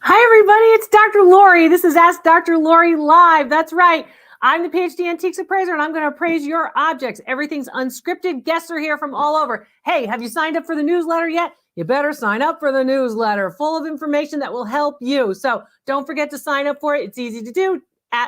Hi, everybody. It's Dr. Lori. This is Ask Dr. Lori Live. That's right. I'm the PhD Antiques Appraiser, and I'm going to appraise your objects. Everything's unscripted. Guests are here from all over. Hey, have you signed up for the newsletter yet? You better sign up for the newsletter, full of information that will help you. So don't forget to sign up for it. It's easy to do.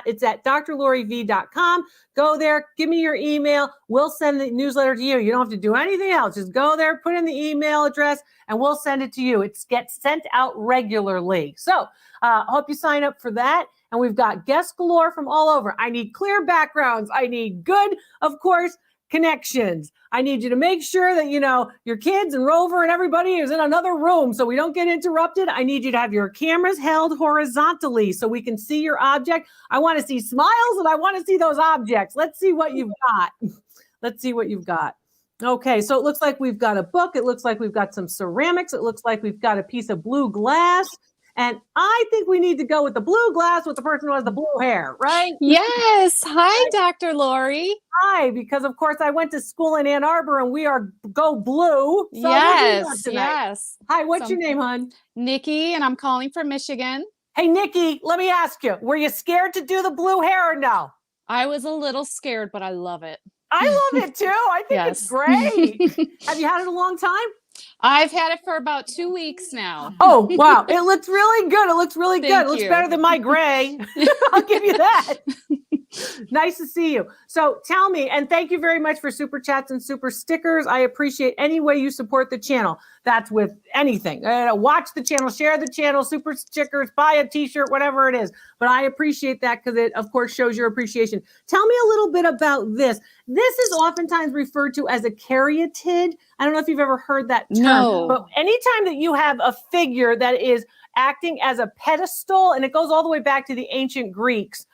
It's at drloriv.com. Go there, give me your email. We'll send the newsletter to you. You don't have to do anything else. Just go there, put in the email address, and we'll send it to you. It gets sent out regularly. So hope you sign up for that. And we've got guests galore from all over. I need clear backgrounds. I need good, of course, connections. I need you to make sure that, you know, your kids and Rover and everybody is in another room so we don't get interrupted. I need you to have your cameras held horizontally so we can see your object. I want to see smiles and I want to see those objects. Let's see what you've got. Let's see what you've got. Okay, so it looks like we've got a book. It looks like we've got some ceramics. It looks like we've got a piece of blue glass. And I think we need to go with the blue glass with the person who has the blue hair, right? Yes. Hi, Dr. Lori. Hi, because of course I went to school in Ann Arbor and we are go blue. So Yes. Hi, what's your name, hon? Nikki, and I'm calling from Michigan. Hey, Nikki, let me ask you, were you scared to do the blue hair or no? I was a little scared, but I love it. I love it too. I think it's great. Have you had it a long time? I've had it for about 2 weeks now. Oh, wow. It looks really good. It looks really good. It looks you. better than my gray. I'll give you that. Nice to see you. So tell me, and thank you very much for super chats and super stickers. I appreciate any way you support the channel. That's with anything. Watch the channel, share the channel, super stickers, buy a t-shirt, whatever it is. But I appreciate that because it, of course, shows your appreciation. Tell me a little bit about this. This is oftentimes referred to as a caryatid. I don't know if you've ever heard that term. No. But anytime that you have a figure that is acting as a pedestal, and it goes all the way back to the ancient Greeks,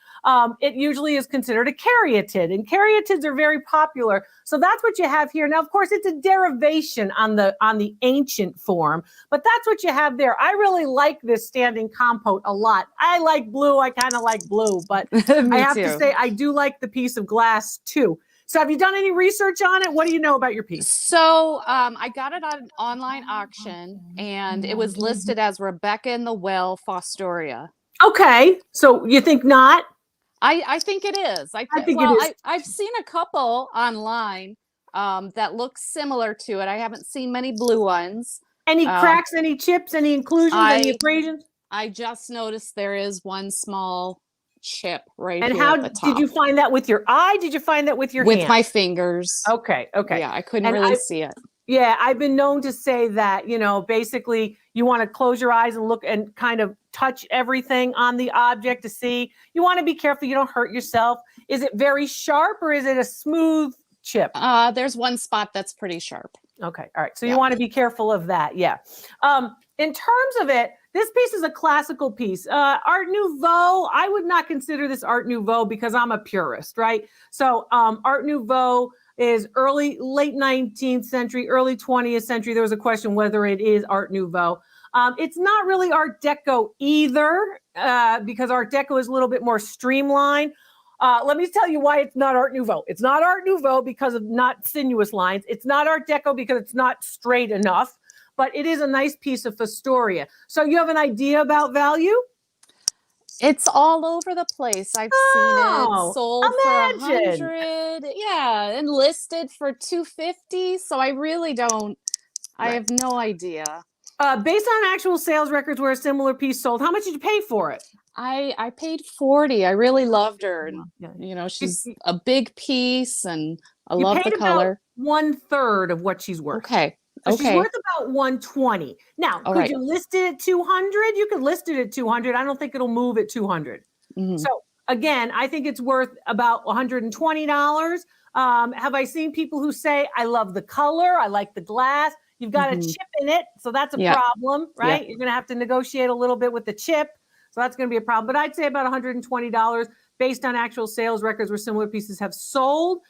it usually is considered a caryatid, and caryatids are very popular. So that's what you have here. Now, of course, it's a derivation on the ancient form, but that's what you have there. I really like this standing compote a lot. I like blue. I kind of like blue, but I have to say I do like the piece of glass too. So have you done any research on it? What do you know about your piece? So I got it on an online auction, and it was listed as Rebecca in the Well, Fostoria. Okay. So you think not? I think it is. I think it is. I've seen a couple online that look similar to it. I haven't seen many blue ones. Any cracks, any chips, any inclusions, any abrasions? I just noticed there is one small chip right and here how at the top. Did you find that with your eye? Did you find that with your hand? With my fingers. Okay. Yeah, I couldn't really see it. Yeah, I've been known to say that, you know, basically you want to close your eyes and look and kind of touch everything on the object to see. You want to be careful you don't hurt yourself. Is it very sharp or is it a smooth chip? There's one spot that's pretty sharp. Okay. All right. So you want to be careful of that. Yeah. In terms of it, this piece is a classical piece. Art Nouveau, I would not consider this Art Nouveau because I'm a purist, right? So Art Nouveau is late 19th century, early 20th century. There was a question whether it is Art Nouveau. It's not really Art Deco either because Art Deco is a little bit more streamlined. Let me tell you why it's not Art Nouveau. It's not Art Nouveau because of not sinuous lines. It's not Art Deco because it's not straight enough, but it is a nice piece of Fostoria. So you have an idea about value? It's all over the place. I've seen it sold for $100, yeah, and listed for $250. So I really don't. I have no idea. Based on actual sales records where a similar piece sold, how much did you pay for it? I paid $40. I really loved her, and you know, she's a big piece, and I love the color. About 1/3 of what she's worth. Okay. So she's worth about $120. Now, could you list it at $200? You could list it at $200. I don't think it'll move at $200. So again, I think it's worth about $120. Have I seen people who say, I love the color, I like the glass. You've got a chip in it, so that's a problem, right? You're going to have to negotiate a little bit with the chip. So that's going to be a problem. But I'd say about $120 based on actual sales records where similar pieces have sold.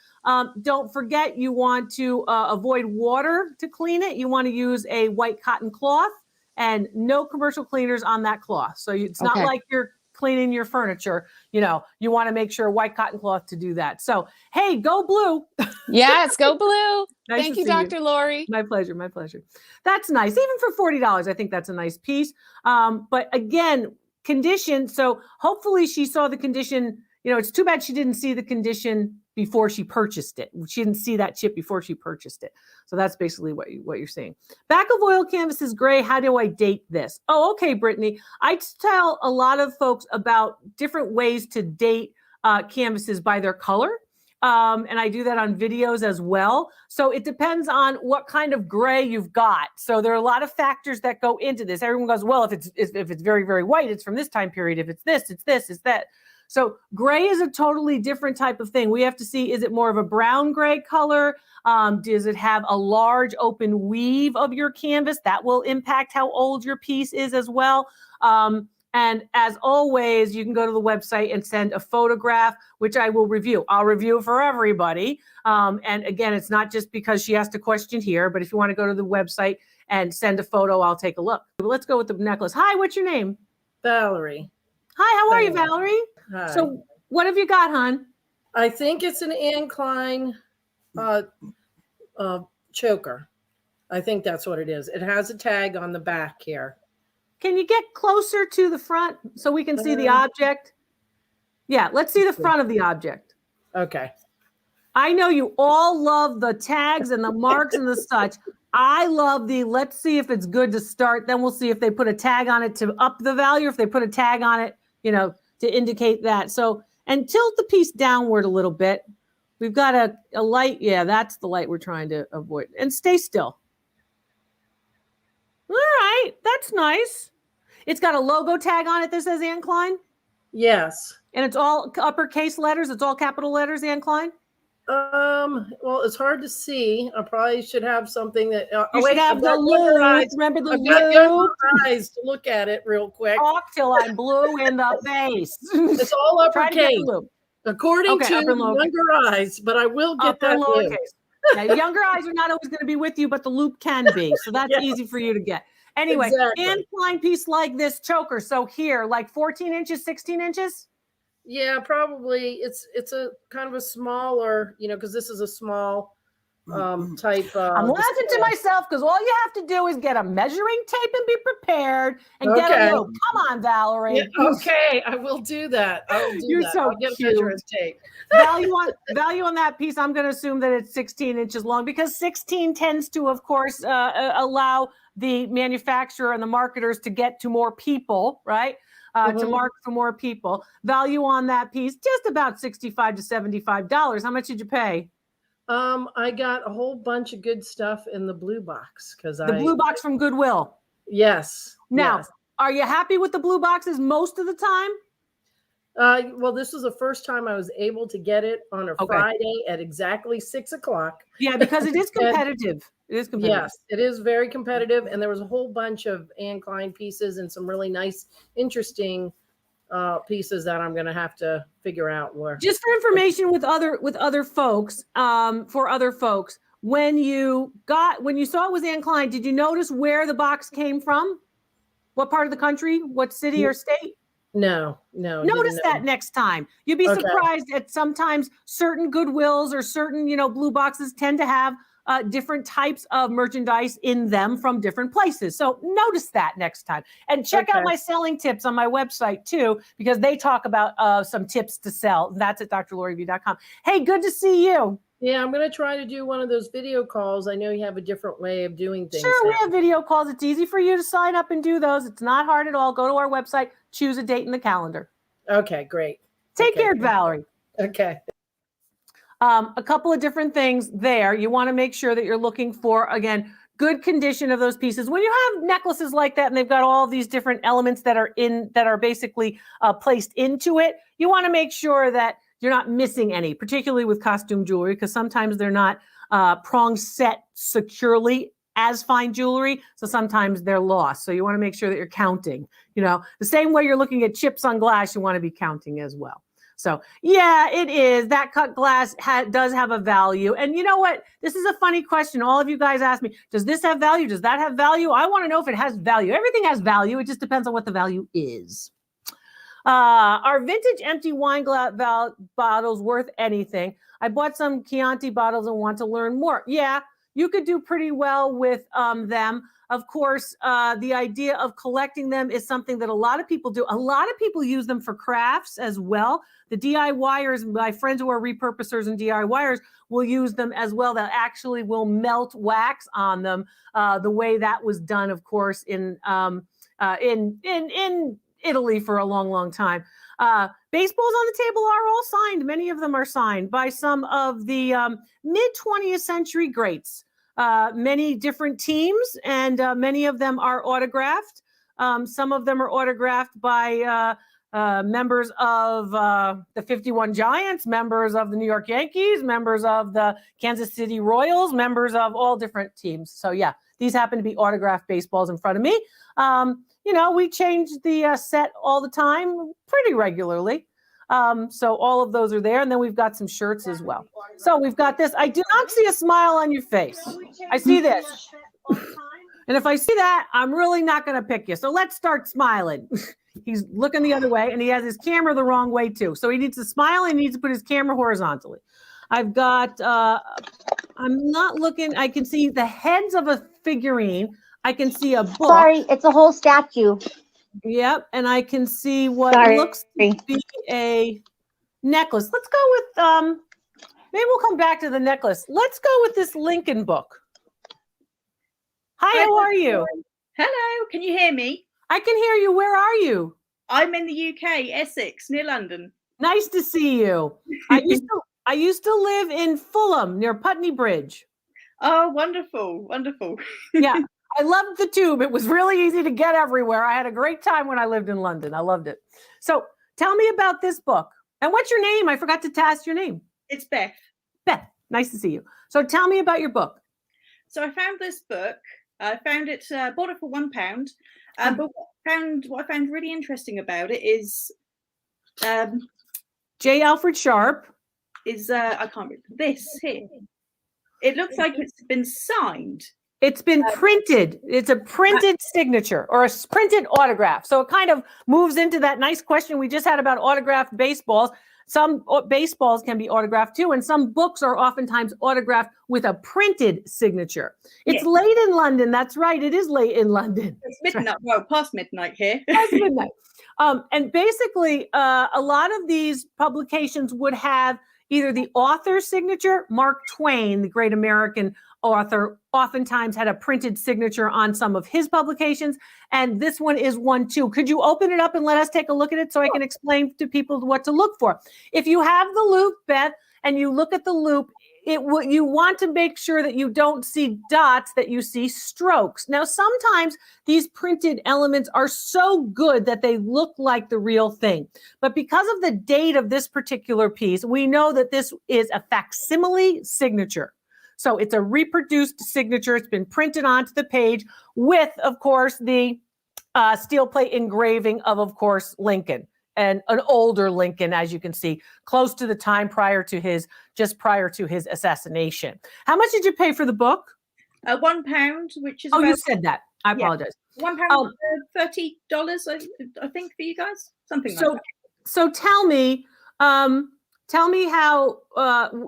Don't forget, you want to avoid water to clean it. You want to use a white cotton cloth and no commercial cleaners on that cloth. So it's not like you're cleaning your furniture, you want to make sure white cotton cloth to do that. So, hey, go blue. Yes, go blue. Nice Thank to you, see Dr. Lori. My pleasure. My pleasure. That's nice. Even for $40, I think that's a nice piece. But again, condition. So hopefully she saw the condition. It's too bad she didn't see the condition before she purchased it. She didn't see that chip before she purchased it. So that's basically what you're saying. Back of oil canvas is gray. How do I date this? Oh, okay, Brittany. I tell a lot of folks about different ways to date canvases by their color. And I do that on videos as well. So it depends on what kind of gray you've got. So there are a lot of factors that go into this. Everyone goes, well, if it's very, very white, it's from this time period. If it's this, it's that. So gray is a totally different type of thing. We have to see, is it more of a brown gray color? Does it have a large open weave of your canvas? That will impact how old your piece is as well. And as always, you can go to the website and send a photograph, which I will review. I'll review for everybody. And again, it's not just because she asked a question here, but if you want to go to the website and send a photo, I'll take a look. Let's go with the necklace. Hi, what's your name? Valerie. Hi, how are you, Valerie? Hi. So what have you got, hon? I think it's an Klein choker. I think that's what it is. It has a tag on the back here. Can you get closer to the front so we can see the object? Yeah, let's see the front of the object. Okay. I know you all love the tags and the marks and the such. I love let's see if it's good to start. Then we'll see if they put a tag on it to up the value, if they put a tag on it, to indicate that. So, and tilt the piece downward a little bit. We've got a light. Yeah, that's the light we're trying to avoid. And stay still. All right, that's nice. It's got a logo tag on it that says Anne Klein? Yes. And it's all uppercase letters? It's all capital letters, Anne Klein? Well, it's hard to see. I probably should have something that... should have the loop. Remember the loop? I've got younger eyes to look at it real quick. Talk till I'm blue in the face. It's all uppercase. According to younger eyes, but I will get that loop. Now, younger eyes are not always going to be with you, but the loop can be. So that's easy for you to get. Anyway, exactly. Anne Klein piece like this choker. So here, like 14 inches, 16 inches? Yeah, probably. It's a kind of a smaller, because this is a small type. I'm laughing to myself because all you have to do is get a measuring tape and be prepared and get a loop. Come on, Valerie. Yeah, okay, I will do that. You're that. so I'll get cute. a measuring tape. value on that piece, I'm going to assume that it's 16 inches long because 16 tends to, of course, allow the manufacturer and the marketers to get to more people, right? To market for more people. Value on that piece, just about $65 to $75. How much did you pay? I got a whole bunch of good stuff in the blue box blue box from Goodwill. Yes. Now, yes. Are you happy with the blue boxes most of the time? Well, this was the first time I was able to get it on a Friday at exactly 6 o'clock. Yeah, because it is competitive. It is competitive. Yes, it is very competitive. And there was a whole bunch of Anne Klein pieces and some really nice, interesting pieces that I'm going to have to figure out where. Just for information with other folks, for other folks, when you saw it was Anne Klein, did you notice where the box came from? What part of the country? What city or state? No. Notice that next time. You'd be surprised at sometimes certain Goodwills or certain, blue boxes tend to have different types of merchandise in them from different places. So notice that next time. And check out my selling tips on my website too, because they talk about some tips to sell. That's at drloriview.com. Hey, good to see you. Yeah, I'm going to try to do one of those video calls. I know you have a different way of doing things. Sure, we have video calls. It's easy for you to sign up and do those. It's not hard at all. Go to our website, choose a date in the calendar. Okay, great. Take care, Valerie. Okay. A couple of different things there. You want to make sure that you're looking for, again, good condition of those pieces. When you have necklaces like that and they've got all these different elements that are basically placed into it, you want to make sure that you're not missing any, particularly with costume jewelry, because sometimes they're not prong set securely as fine jewelry. So sometimes they're lost. So you want to make sure that you're counting, the same way you're looking at chips on glass, you want to be counting as well. So yeah, it is. That cut glass does have a value. And you know what? This is a funny question. All of you guys ask me, does this have value? Does that have value? I want to know if it has value. Everything has value. It just depends on what the value is. Are vintage empty wine bottles worth anything? I bought some Chianti bottles and want to learn more. Yeah, you could do pretty well with them. Of course, the idea of collecting them is something that a lot of people do. A lot of people use them for crafts as well. The DIYers, my friends who are repurposers and DIYers, will use them as well. That actually will melt wax on them, the way that was done, of course, in Italy for a long, long time. Baseballs on the table are all signed. Many of them are signed by some of the mid 20th century greats. Many different teams, and many of them are autographed. Some of them are autographed by members of the 51 Giants, members of the New York Yankees, members of the Kansas City Royals, members of all different teams. So yeah, these happen to be autographed baseballs in front of me. We change the set all the time, pretty regularly. So all of those are there. And then we've got some shirts as well. So we've got this. I do not see a smile on your face. I see this. And if I see that, I'm really not going to pick you. So let's start smiling. He's looking the other way, and he has his camera the wrong way too. So he needs to smile and he needs to put his camera horizontally. I've got, I'm not looking, I can see the heads of a figurine. I can see a book. Sorry, it's a whole statue. Yep, and I can see what looks to be a necklace. Let's go with, maybe we'll come back to the necklace. Let's go with this Lincoln book. Hi, how are you? Hello, can you hear me? I can hear you. Where are you? I'm in the UK, Essex, near London. Nice to see you. I used to live in Fulham near Putney Bridge. Oh, wonderful, wonderful. Yeah, I loved the tube. It was really easy to get everywhere. I had a great time when I lived in London. I loved it. So tell me about this book. And what's your name? I forgot to ask your name. It's Beth. Beth, nice to see you. So tell me about your book. So I found this book. I found it, bought it for £1. But what I found really interesting about it is J. Alfred Sharp. I can't read this here. It looks like it's been signed. It's been printed. It's a printed signature or a printed autograph. So it kind of moves into that nice question we just had about autographed baseballs. Some baseballs can be autographed too, and some books are oftentimes autographed with a printed signature. It's late in London. That's right. It is late in London. It's midnight. Right. Well, past midnight here. Past midnight. And basically, a lot of these publications would have either the author's signature. Mark Twain, the great American author, oftentimes had a printed signature on some of his publications. And this one is one too. Could you open it up and let us take a look at it so I can explain to people what to look for? If you have the loop, Beth, and you look at the loop, you want to make sure that you don't see dots, that you see strokes. Now, sometimes these printed elements are so good that they look like the real thing. But because of the date of this particular piece, we know that this is a facsimile signature. So it's a reproduced signature. It's been printed onto the page with, of course, the steel plate engraving of course, Lincoln. And an older Lincoln, as you can see, close to the time just prior to his assassination. How much did you pay for the book? £1, which is you said that. I apologize. £1, $30, I think, for you guys, something like that. So tell me how,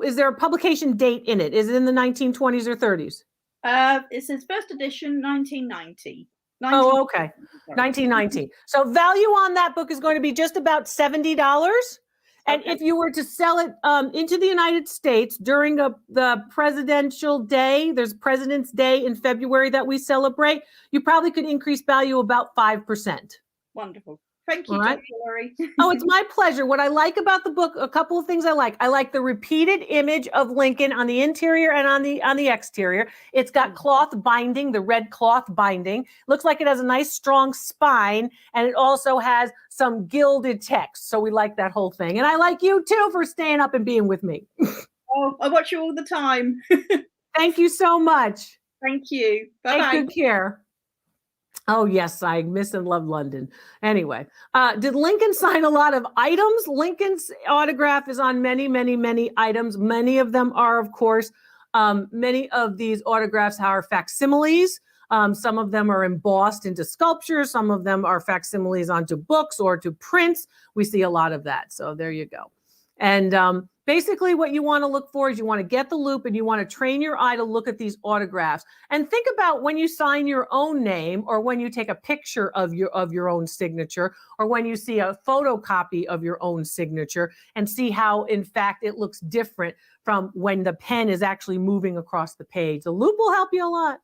is there a publication date in it? Is it in the 1920s or 30s? It says first edition, 1990. Oh, okay. 1919. So value on that book is going to be just about $70. And if you were to sell it into the United States during the presidential day, there's President's Day in February that we celebrate, you probably could increase value about 5%. Wonderful. Thank you, right. Dr. Laurie. Oh, it's my pleasure. What I like about the book, a couple of things I like. I like the repeated image of Lincoln on the interior and on the exterior. It's got cloth binding, the red cloth binding. Looks like it has a nice strong spine, and it also has some gilded text. So we like that whole thing. And I like you too for staying up and being with me. Oh, I watch you all the time. Thank you so much. Thank you. Bye-bye. Take good care. Oh, yes, I miss and love London. Anyway, did Lincoln sign a lot of items? Lincoln's autograph is on many, many, many items. Many of them are, of course, many of these autographs are facsimiles. Some of them are embossed into sculptures. Some of them are facsimiles onto books or to prints. We see a lot of that. So there you go. And basically what you want to look for is you want to get the loop and you want to train your eye to look at these autographs. And think about when you sign your own name, or when you take a picture of your own signature, or when you see a photocopy of your own signature, and see how, in fact, it looks different from when the pen is actually moving across the page. The loop will help you a lot.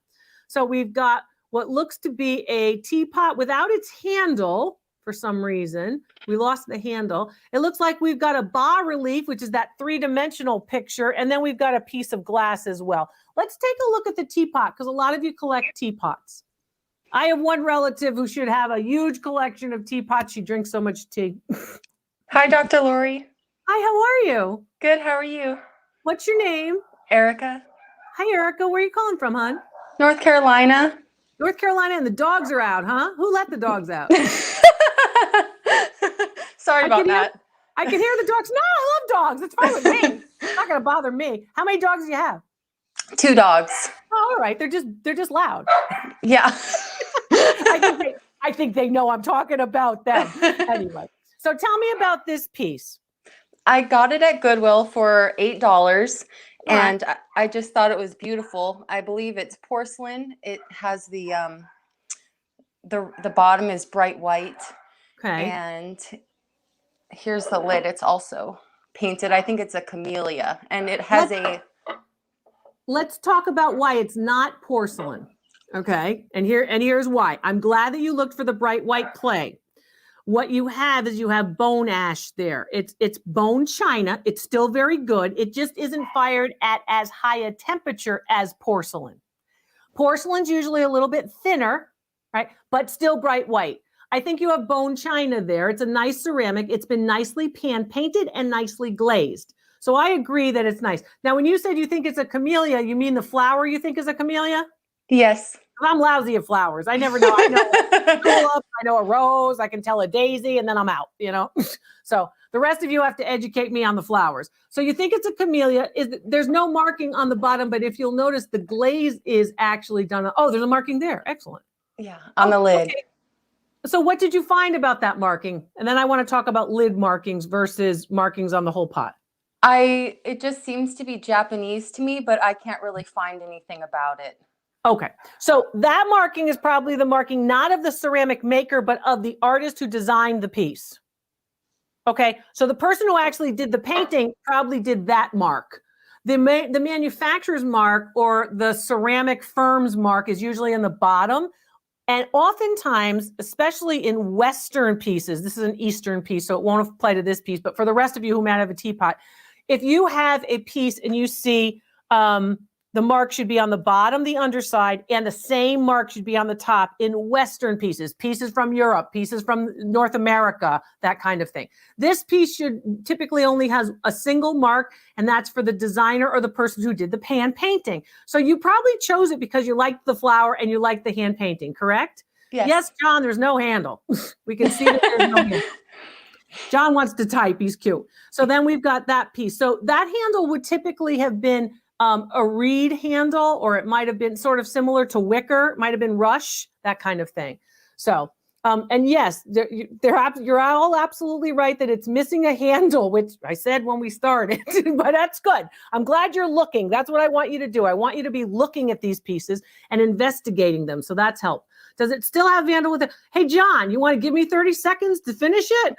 So we've got what looks to be a teapot without its handle. For some reason, we lost the handle. It looks like we've got a bas-relief, which is that three-dimensional picture, and then we've got a piece of glass as well. Let's take a look at the teapot, because a lot of you collect teapots. I have one relative who should have a huge collection of teapots. She drinks so much tea. Hi, Dr. Lori. Hi, how are you? Good, how are you? What's your name? Erica. Hi, Erica. Where are you calling from, hon? North Carolina. North Carolina, and the dogs are out, huh? Who let the dogs out? Sorry about that. I can hear the dogs. No, I love dogs. It's fine with me. It's not going to bother me. How many dogs do you have? 2 dogs. Oh, all right. They're just loud. Yeah. I think they know I'm talking about them. Anyway, so tell me about this piece. I got it at Goodwill for $8, and I just thought it was beautiful. I believe it's porcelain. It has the bottom is bright white. Okay. And here's the lid. It's also painted. I think it's a camellia, and it has Let's talk about why it's not porcelain. Okay. And here's why. I'm glad that you looked for the bright white clay. What you have is you have bone ash there. It's bone china. It's still very good. It just isn't fired at as high a temperature as porcelain. Porcelain's usually a little bit thinner, right? But still bright white. I think you have bone china there. It's a nice ceramic. It's been nicely pan painted and nicely glazed. So I agree that it's nice. Now, when you said you think it's a camellia, you mean the flower you think is a camellia? Yes. I'm lousy at flowers. I never know. I know a tulip, I know a rose, I can tell a daisy, and then I'm out, So the rest of you have to educate me on the flowers. So you think it's a camellia. There's no marking on the bottom, but if you'll notice, the glaze is actually done. Oh, there's a marking there. Excellent. Yeah, on the lid. Okay. So what did you find about that marking? And then I want to talk about lid markings versus markings on the whole pot. It just seems to be Japanese to me, but I can't really find anything about it. Okay. So that marking is probably the marking not of the ceramic maker, but of the artist who designed the piece. Okay. So the person who actually did the painting probably did that mark. The manufacturer's mark or the ceramic firm's mark is usually in the bottom. And oftentimes, especially in Western pieces, this is an Eastern piece, so it won't apply to this piece, but for the rest of you who might have a teapot, if you have a piece and you see the mark should be on the bottom, the underside, and the same mark should be on the top in Western pieces from Europe, pieces from North America, that kind of thing. This piece should typically only has a single mark, and that's for the designer or the person who did the hand painting. So you probably chose it because you liked the flower and you liked the hand painting, correct? Yes. Yes, John, there's no handle. We can see that there's no handle. John wants to type. He's cute. So then we've got that piece. So that handle would typically have been a reed handle, or it might have been sort of similar to wicker. It might have been rush, that kind of thing. So, and yes, you're all absolutely right that it's missing a handle, which I said when we started, but that's good. I'm glad you're looking. That's what I want you to do. I want you to be looking at these pieces and investigating them. So that's help. Does it still have vandal with it? Hey, John, you want to give me 30 seconds to finish it?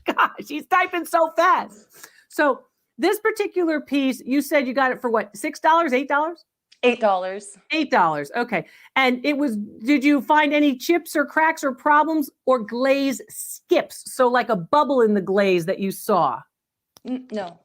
Gosh, he's typing so fast. So this particular piece, you said you got it for what? $6, $8? $8. $8. Okay. And did you find any chips or cracks or problems or glaze skips? So like a bubble in the glaze that you saw? No.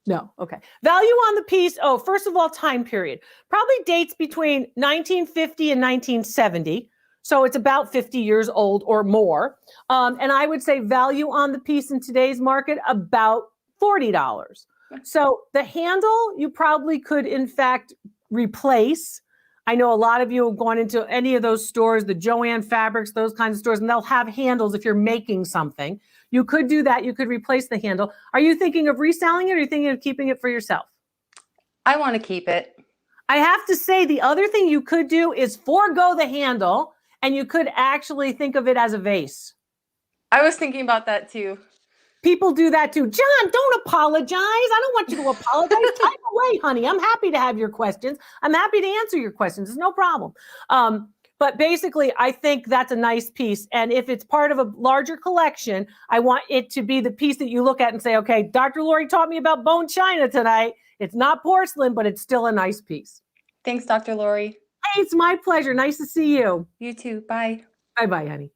No. Okay. Value on the piece. Oh, first of all, time period. Probably dates between 1950 and 1970. So it's about 50 years old or more. And I would say value on the piece in today's market, about $40. So the handle, you probably could, in fact, replace. I know a lot of you have gone into any of those stores, the Joann Fabrics, those kinds of stores, and they'll have handles if you're making something. You could do that. You could replace the handle. Are you thinking of reselling it, or are you thinking of keeping it for yourself? I want to keep it. I have to say the other thing you could do is forego the handle, and you could actually think of it as a vase. I was thinking about that too. People do that too. John, don't apologize. I don't want you to apologize. Type away, honey. I'm happy to have your questions. I'm happy to answer your questions. It's no problem. But basically, I think that's a nice piece. And if it's part of a larger collection, I want it to be the piece that you look at and say, okay, Dr. Lori taught me about bone china tonight. It's not porcelain, but it's still a nice piece. Thanks, Dr. Lori. Hey, it's my pleasure. Nice to see you. You too. Bye. Bye-bye, honey.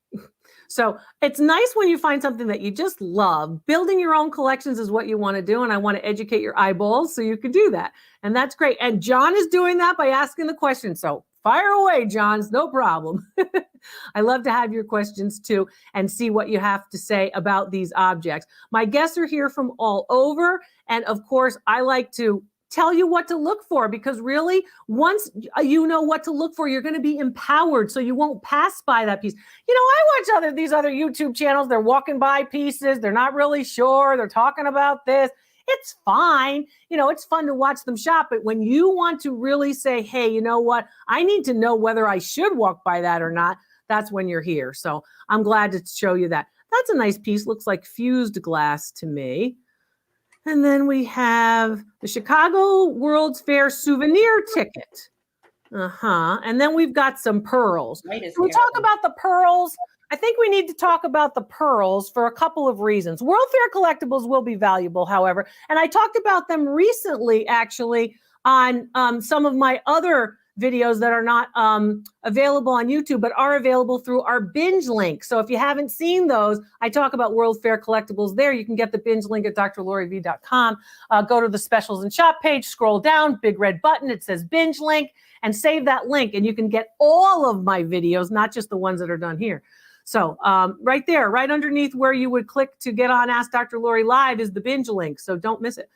So it's nice when you find something that you just love. Building your own collections is what you want to do. And I want to educate your eyeballs so you can do that. And that's great. And John is doing that by asking the question. So fire away, John. It's no problem. I love to have your questions too and see what you have to say about these objects. My guests are here from all over. And of course, I like to tell you what to look for, because really, once you know what to look for, you're going to be empowered, so you won't pass by that piece. You know, I watch these other YouTube channels. They're walking by pieces. They're not really sure. They're talking about this. It's fine. You know, it's fun to watch them shop. But when you want to really say, hey, you know what? I need to know whether I should walk by that or not. That's when you're here. So I'm glad to show you that. That's a nice piece. Looks like fused glass to me. And then we have the Chicago World's Fair souvenir ticket. And then we've got some pearls. Can we talk about the pearls? I think we need to talk about the pearls for a couple of reasons. World Fair collectibles will be valuable, however. And I talked about them recently, actually, on some of my other videos that are not available on YouTube, but are available through our Binge Link. So if you haven't seen those, I talk about World Fair collectibles there. You can get the Binge Link at drloriv.com. Go to the specials and shop page, scroll down, big red button. It says Binge Link, and save that link. And you can get all of my videos, not just the ones that are done here. So right there, right underneath where you would click to get on Ask Dr. Lori Live is the Binge Link. So don't miss it.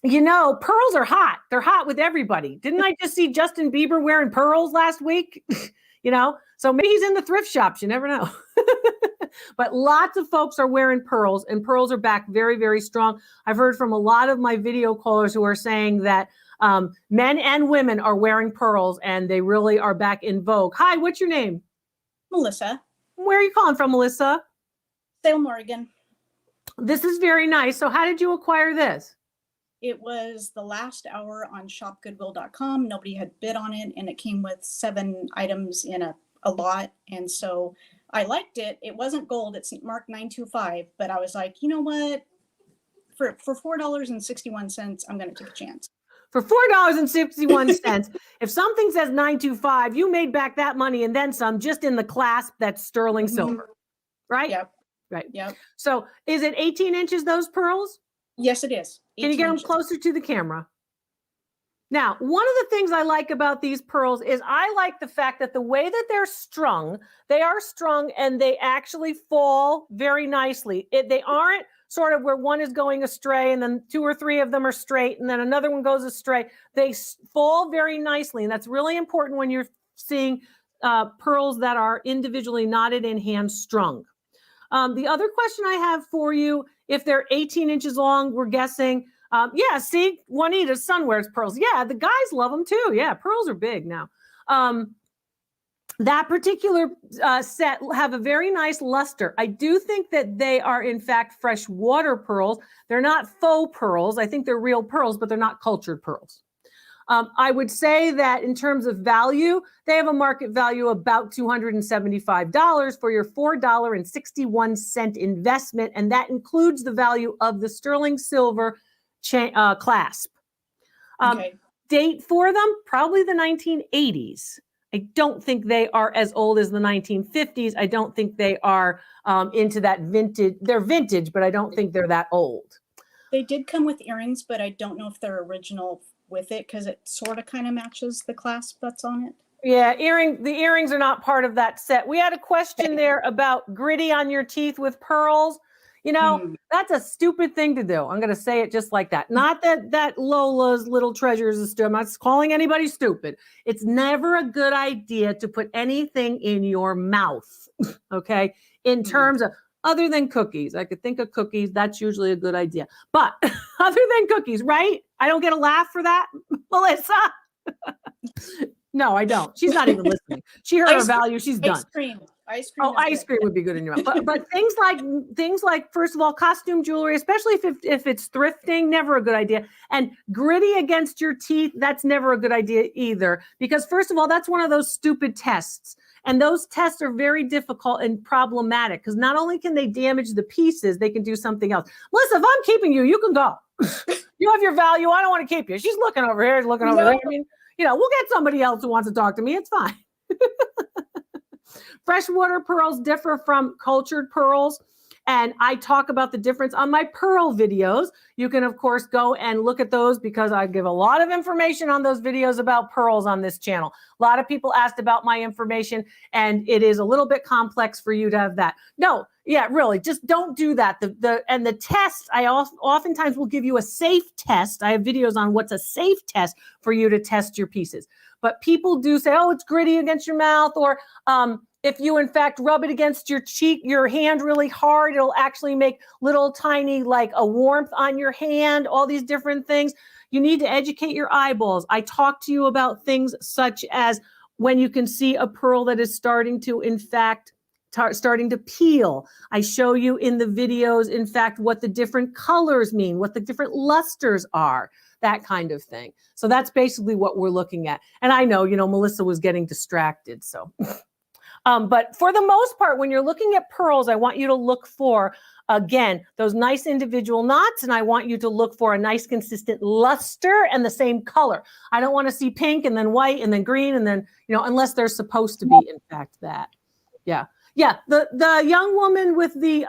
You know, pearls are hot. They're hot with everybody. Didn't I just see Justin Bieber wearing pearls last week? You know, so maybe he's in the thrift shops. You never know. But lots of folks are wearing pearls, and pearls are back very, very strong. I've heard from a lot of my video callers who are saying that men and women are wearing pearls, and they really are back in vogue. Hi, what's your name? Melissa. Where are you calling from, Melissa? Salem, Oregon. This is very nice. So how did you acquire this? It was the last hour on shopgoodwill.com. Nobody had bid on it, and it came with 7 items in a lot. And so I liked it. It wasn't gold. It's marked 925. But I was like, you know what? For $4.61, I'm going to take a chance. For $4.61, if something says 925, you made back that money and then some, just in the clasp that's sterling silver, right? Yep. Right. Yep. So is it 18 inches, those pearls? Yes, it is. Can you get them inches. closer to the camera? Now, one of the things I like about these pearls is I like the fact that the way that they're strung, they are strung and they actually fall very nicely. They aren't sort of where one is going astray and then 2 or 3 of them are straight and then another one goes astray. They fall very nicely. And that's really important when you're seeing pearls that are individually knotted and hand strung. The other question I have for you, if they're 18 inches long, we're guessing. Yeah, see, Juanita's son wears pearls. Yeah, the guys love them too. Yeah, pearls are big now. That particular set have a very nice luster. I do think that they are, in fact, freshwater pearls. They're not faux pearls. I think they're real pearls, but they're not cultured pearls. I would say that in terms of value, they have a market value of about $275 for your $4.61 investment, and that includes the value of the sterling silver clasp. Okay. Date for them, probably the 1980s. I don't think they are as old as the 1950s. I don't think they are into that vintage. They're vintage, but I don't think they're that old. They did come with earrings, but I don't know if they're original with it because it sort of kind of matches the clasp that's on it. Yeah, the earrings are not part of that set. We had a question there about gritty on your teeth with pearls. You know, that's a stupid thing to do. I'm going to say it just like that. Not that Lola's Little Treasures is stupid. I'm not calling anybody stupid. It's never a good idea to put anything in your mouth, okay, in terms of other than cookies. I could think of cookies. That's usually a good idea. But other than cookies, right? I don't get a laugh for that, Melissa. No, I don't. She's not even listening. She heard her value. She's done. Ice cream. Oh, ice cream would be good in your mouth. But things like, first of all, costume jewelry, especially if it's thrifting, never a good idea. And gritty against your teeth, that's never a good idea either. Because first of all, that's one of those stupid tests. And those tests are very difficult and problematic because not only can they damage the pieces, they can do something else. Melissa, if I'm keeping you, you can go. You have your value. I don't want to keep you. She's looking over here, looking over there. I mean, we'll get somebody else who wants to talk to me. It's fine. Freshwater pearls differ from cultured pearls. And I talk about the difference on my pearl videos. You can, of course, go and look at those because I give a lot of information on those videos about pearls on this channel. A lot of people asked about my information, and it is a little bit complex for you to have that. No, yeah, really, just don't do that. The test, I oftentimes will give you a safe test. I have videos on what's a safe test for you to test your pieces. But people do say, oh, it's gritty against your mouth, or if you, in fact, rub it against your cheek, your hand really hard, it'll actually make little tiny, like a warmth on your hand, all these different things. You need to educate your eyeballs. I talk to you about things such as when you can see a pearl that is starting to, in fact, starting to peel. I show you in the videos, in fact, what the different colors mean, what the different lusters are, that kind of thing. So that's basically what we're looking at. And I know, Melissa was getting distracted, so... But for the most part, when you're looking at pearls, I want you to look for, again, those nice individual knots, and I want you to look for a nice consistent luster and the same color. I don't want to see pink and then white and then green and then, unless they're supposed to be, in fact, that. Yeah. Yeah. The young woman with the,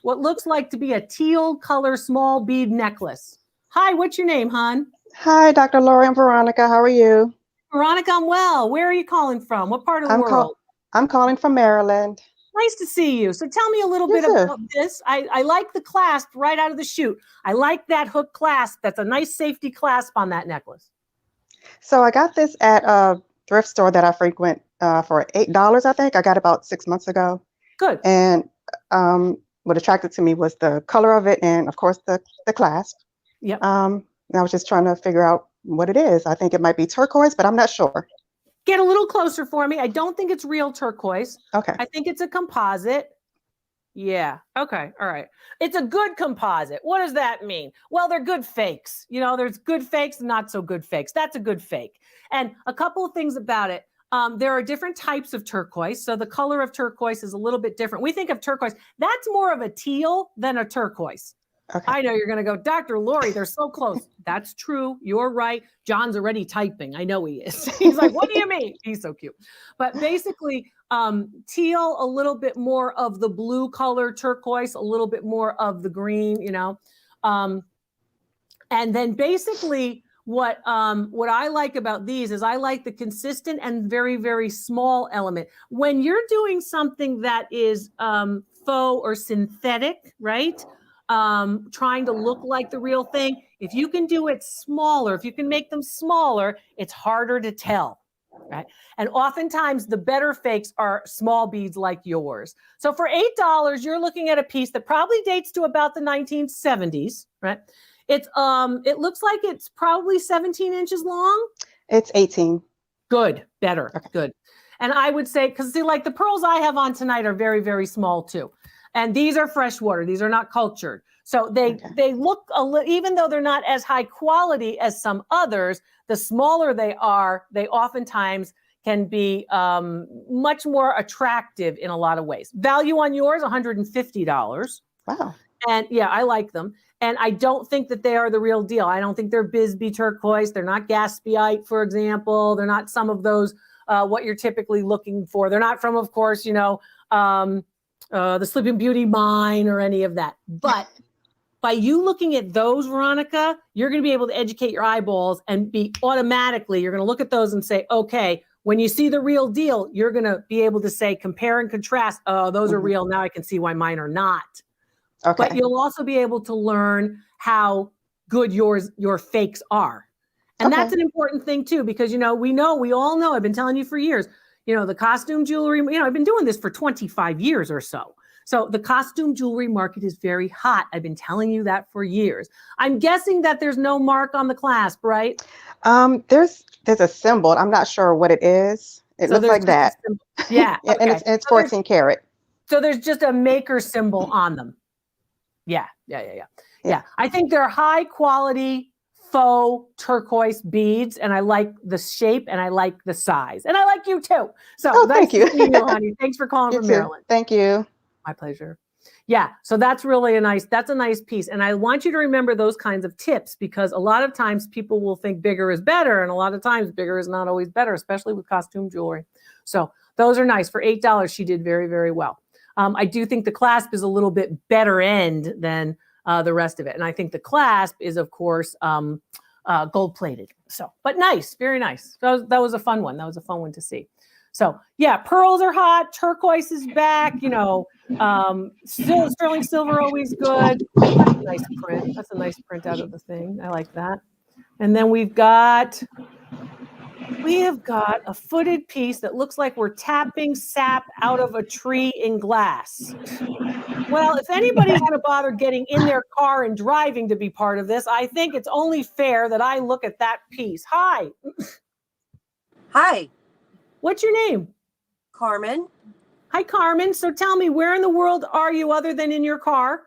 what looks like to be a teal color small bead necklace. Hi, what's your name, hon? Hi, Dr. Lori and Veronica. How are you? Veronica, I'm well. Where are you calling from? What part of the world? I'm calling from Maryland. Nice to see you. So tell me a little bit about this. I like the clasp right out of the chute. I like that hook clasp. That's a nice safety clasp on that necklace. So I got this at a thrift store that I frequent for $8, I think. I got it about 6 months ago. Good. And what attracted to me was the color of it and, of course, the clasp. Yep. I was just trying to figure out what it is. I think it might be turquoise, but I'm not sure. Get a little closer for me. I don't think it's real turquoise. Okay. I think it's a composite. Yeah. Okay. All right. It's a good composite. What does that mean? Well, they're good fakes. There's good fakes and not so good fakes. That's a good fake. And a couple of things about it. There are different types of turquoise. So the color of turquoise is a little bit different. We think of turquoise. That's more of a teal than a turquoise. Okay. I know you're going to go, Dr. Lori, they're so close. That's true. You're right. John's already typing. I know he is. He's like, what do you mean? He's so cute. But basically, teal, a little bit more of the blue color, turquoise, a little bit more of the green, And then basically what I like about these is I like the consistent and very, very small element. When you're doing something that is faux or synthetic, right? Trying to look like the real thing. If you can do it smaller, if you can make them smaller, it's harder to tell, right? And oftentimes the better fakes are small beads like yours. So for $8, you're looking at a piece that probably dates to about the 1970s, right? It's it looks like it's probably 17 inches long. It's 18. Good, better, okay. Good. And I would say, because see, like the pearls I have on tonight are very, very small too. And these are freshwater. These are not cultured. So they look, even though they're not as high quality as some others, the smaller they are, they oftentimes can be much more attractive in a lot of ways. Value on yours, $150. Wow. And yeah, I like them. And I don't think that they are the real deal. I don't think they're Bisbee turquoise. They're not Gaspiite, for example. They're not some of those, what you're typically looking for. They're not from, of course, the Sleeping Beauty mine or any of that. But by you looking at those, Veronica, you're going to be able to educate your eyeballs and you're going to look at those and say, okay, when you see the real deal, you're going to be able to say, compare and contrast. Oh, those are real. Now I can see why mine are not. Okay. But you'll also be able to learn how good your fakes are. And that's an important thing too, because, we all know, I've been telling you for years, the costume jewelry, I've been doing this for 25 years or so. So the costume jewelry market is very hot. I've been telling you that for years. I'm guessing that there's no mark on the clasp, right? There's a symbol. I'm not sure what it is. It So looks there's like just a that. symbol. Yeah, Yeah, and okay. it's So there's, 14 karat. so there's just a maker symbol on them. Yeah. I think they're high quality faux turquoise beads, and I like the shape and I like the size, and I like you too. So Oh, nice thank to you. see you, honey. Thanks for calling You from too. Maryland. Thank you. My pleasure. Yeah, so that's really that's a nice piece. And I want you to remember those kinds of tips, because a lot of times people will think bigger is better. And a lot of times bigger is not always better, especially with costume jewelry. So those are nice. For $8, she did very, very well. I do think the clasp is a little bit better end than the rest of it. And I think the clasp is, of course, gold plated. So, but nice, very nice. That was a fun one. That was a fun one to see. So yeah, pearls are hot. Turquoise is back. Still sterling silver, always good. That's a nice print. That's a nice print out of the thing. I like that. And then we have got a footed piece that looks like we're tapping sap out of a tree in glass. Well, if anybody's going to bother getting in their car and driving to be part of this, I think it's only fair that I look at that piece. Hi. Hi. What's your name? Carmen. Hi, Carmen. So tell me, where in the world are you other than in your car?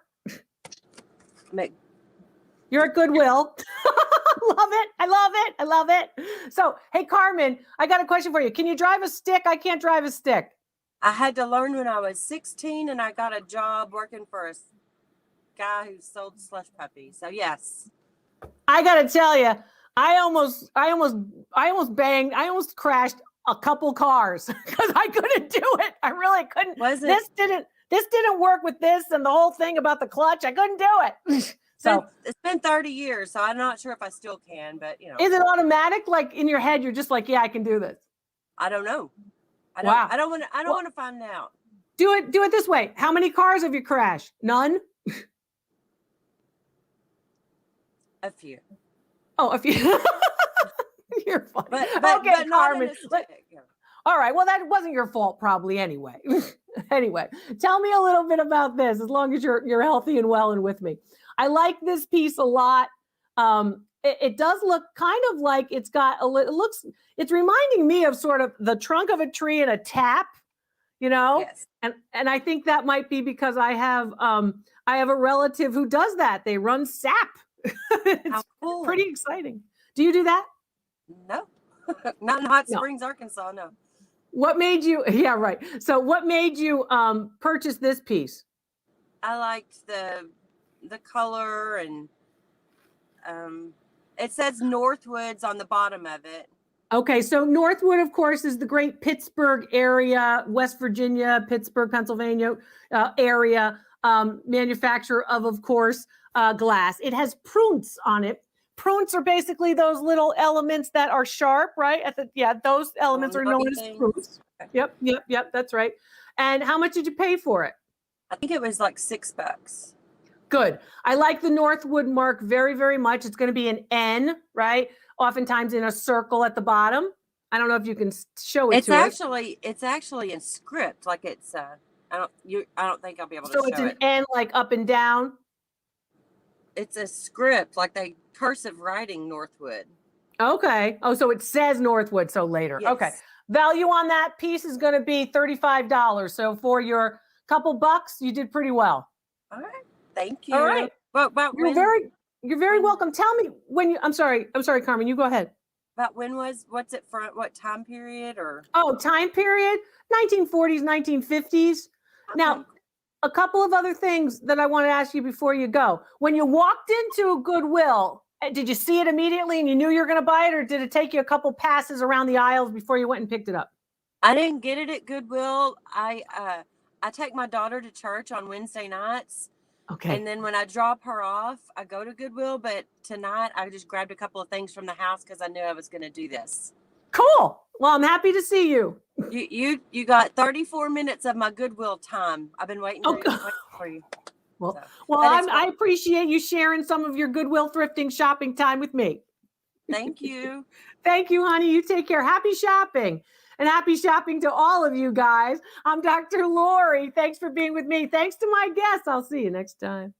You're at Goodwill. Love it. I love it. I love it. So, hey, Carmen, I got a question for you. Can you drive a stick? I can't drive a stick. I had to learn when I was 16, and I got a job working for a guy who sold slush puppies. So yes. I got to tell you, I almost crashed a couple cars because I couldn't do it. I really couldn't. This didn't work with this and the whole thing about the clutch. I couldn't do it. So it's been 30 years, so I'm not sure if I still can, but Is it automatic? Like in your head, you're just like, yeah, I can do this. I don't know. I don't want to find out. Do it this way. How many cars have you crashed? None? A few. Oh, a few. You're funny. But okay, not Carmen. All right. Well, that wasn't your fault, probably. Anyway. Anyway, tell me a little bit about this. As long as you're healthy and well and with me, I like this piece a lot. It does look kind of like it's got it's reminding me of sort of the trunk of a tree and a tap, Yes. And I think that might be because I have a relative who does that. They run sap. It's cool. Pretty exciting. Do you do that? No, not in Hot Springs, Arkansas. No. What made you? Yeah, right. So what made you purchase this piece? I liked the color, and it says Northwoods on the bottom of it. Okay, so Northwood, of course, is the great Pittsburgh area, West Virginia, Pittsburgh, Pennsylvania area manufacturer of course, glass. It has prunts on it. Prunts are basically those little elements that are sharp, right? Those elements are known as prunts. Yep, that's right. And how much did you pay for it? I think it was like $6. Good. I like the Northwood mark very, very much. It's going to be an N, right? Oftentimes in a circle at the bottom. I don't know if you can show it. It's actually in script. Like it's I don't think I'll be able to show it. So it's an N like up and down. It's a script, like they cursive writing Northwood. Okay. Oh, so it says Northwood. So later. Yes. Okay. Value on that piece is going to be $35. So for your couple bucks, you did pretty well. All right. Thank you. All right. You're very welcome. Tell me when I'm sorry, Carmen, you go ahead. But what's it from? What time period or? Oh, time period, 1940s, 1950s. Okay. Now, a couple of other things that I want to ask you before you go. When you walked into Goodwill, did you see it immediately and you knew you were going to buy it, or did it take you a couple passes around the aisles before you went and picked it up? I didn't get it at Goodwill. I take my daughter to church on Wednesday nights. Okay. And then when I drop her off, I go to Goodwill. But tonight, I just grabbed a couple of things from the house because I knew I was going to do this. Cool. Well, I'm happy to see you. You got 34 minutes of my Goodwill time. I've been waiting for you. Well, I appreciate you sharing some of your Goodwill thrifting shopping time with me. Thank you. Thank you, honey. You take care. Happy shopping. And happy shopping to all of you guys. I'm Dr. Lori. Thanks for being with me. Thanks to my guests. I'll see you next time.